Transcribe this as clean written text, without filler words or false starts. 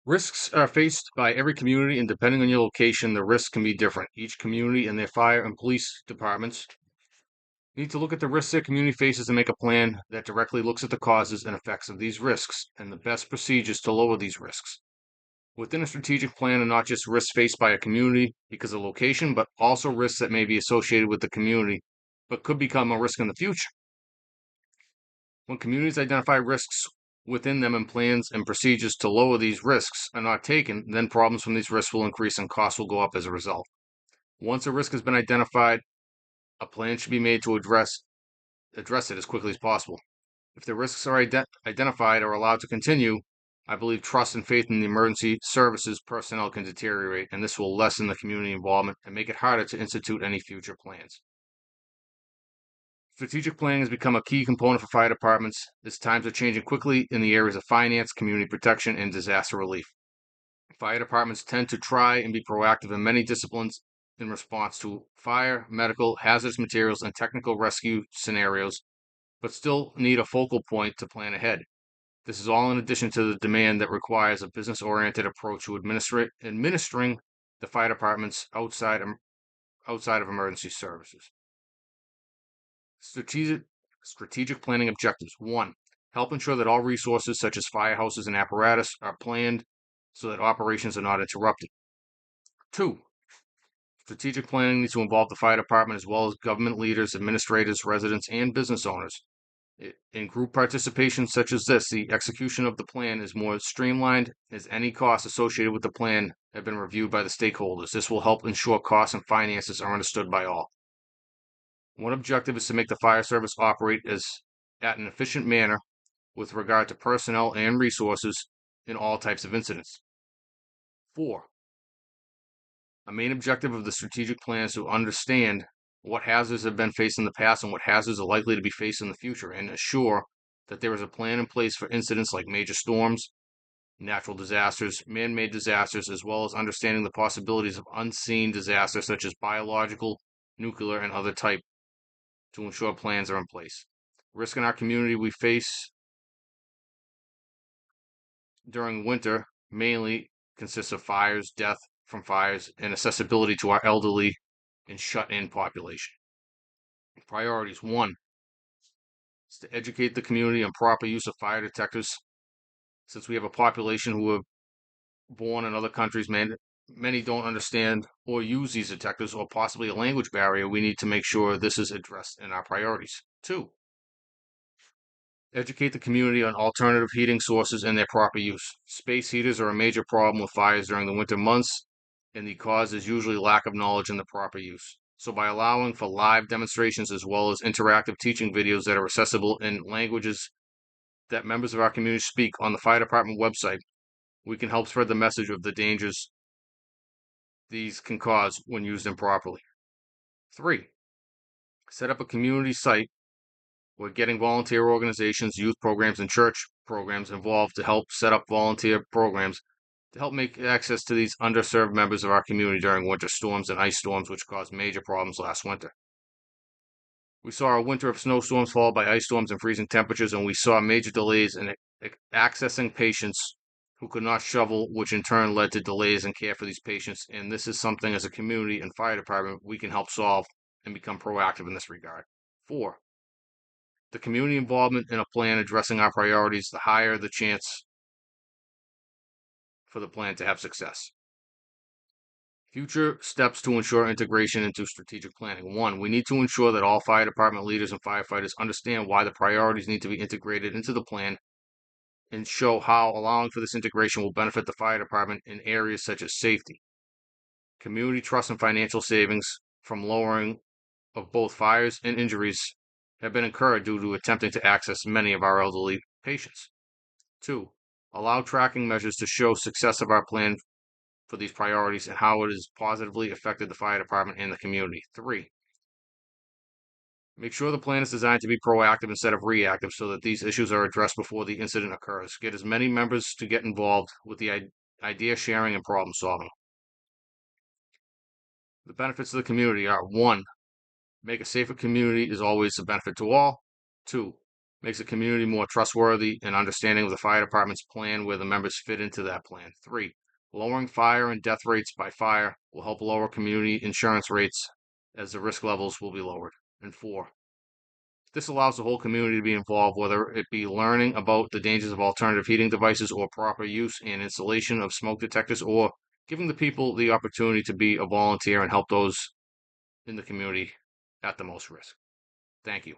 Risks are faced by every community, and depending on your location, the risks can be different. Each community and their fire and police departments need to look at the risks their community faces and make a plan that directly looks at the causes and effects of these risks and the best procedures to lower these risks. Within a strategic plan are not just risks faced by a community because of location, but also risks that may be associated with the community, but could become a risk in the future. When communities identify risks within them and plans and procedures to lower these risks are not taken, then problems from these risks will increase and costs will go up as a result. Once a risk has been identified, a plan should be made to address it as quickly as possible. If the risks are identified or allowed to continue, I believe trust and faith in the emergency services personnel can deteriorate, and this will lessen the community involvement and make it harder to institute any future plans. Strategic planning has become a key component for fire departments as times are changing quickly in the areas of finance, community protection, and disaster relief. Fire departments tend to try and be proactive in many disciplines in response to fire, medical, hazardous materials, and technical rescue scenarios, but still need a focal point to plan ahead. This is all in addition to the demand that requires a business-oriented approach to administering the fire departments outside of emergency services. Strategic planning objectives. 1. Help ensure that all resources such as firehouses and apparatus are planned so that operations are not interrupted. 2. Strategic planning needs to involve the fire department as well as government leaders, administrators, residents, and business owners. In group participation such as this, the execution of the plan is more streamlined as any costs associated with the plan have been reviewed by the stakeholders. This will help ensure costs and finances are understood by all. One objective is to make the fire service operate at an efficient manner with regard to personnel and resources in all types of incidents. 4. A main objective of the strategic plan is to understand what hazards have been faced in the past and what hazards are likely to be faced in the future, and assure that there is a plan in place for incidents like major storms, natural disasters, man-made disasters, as well as understanding the possibilities of unseen disasters such as biological, nuclear, and other type to ensure plans are in place. Risk in our community we face during winter mainly consists of fires, death from fires, and accessibility to our elderly and shut-in population. Priorities. 1 is to educate the community on proper use of fire detectors. Since we have a population who are born in other countries, many don't understand or use these detectors, or possibly a language barrier. We need to make sure this is addressed in our priorities. 2, educate the community on alternative heating sources and their proper use. Space heaters are a major problem with fires during the winter months, and the cause is usually lack of knowledge in the proper use. So by allowing for live demonstrations as well as interactive teaching videos that are accessible in languages that members of our community speak on the fire department website, we can help spread the message of the dangers these can cause when used improperly. 3, set up a community site where getting volunteer organizations, youth programs, and church programs involved to help set up volunteer programs to help make access to these underserved members of our community during winter storms and ice storms, which caused major problems last winter. We saw a winter of snowstorms followed by ice storms and freezing temperatures, and we saw major delays in accessing patients who could not shovel, which in turn led to delays in care for these patients. And this is something as a community and fire department we can help solve and become proactive in this regard. 4, the community involvement in a plan addressing our priorities, the higher the chance for the plan to have success. Future steps to ensure integration into strategic planning. 1, we need to ensure that all fire department leaders and firefighters understand why the priorities need to be integrated into the plan and show how allowing for this integration will benefit the fire department in areas such as safety, community trust, and financial savings from lowering of both fires and injuries have been incurred due to attempting to access many of our elderly patients. 2, allow tracking measures to show success of our plan for these priorities and how it has positively affected the fire department and the community. 3, make sure the plan is designed to be proactive instead of reactive so that these issues are addressed before the incident occurs. Get as many members to get involved with the idea sharing and problem solving. The benefits of the community are: 1, make a safer community is always a benefit to all. 2, makes the community more trustworthy and understanding of the fire department's plan where the members fit into that plan. 3, lowering fire and death rates by fire will help lower community insurance rates as the risk levels will be lowered. And 4, this allows the whole community to be involved, whether it be learning about the dangers of alternative heating devices or proper use and installation of smoke detectors, or giving the people the opportunity to be a volunteer and help those in the community at the most risk. Thank you.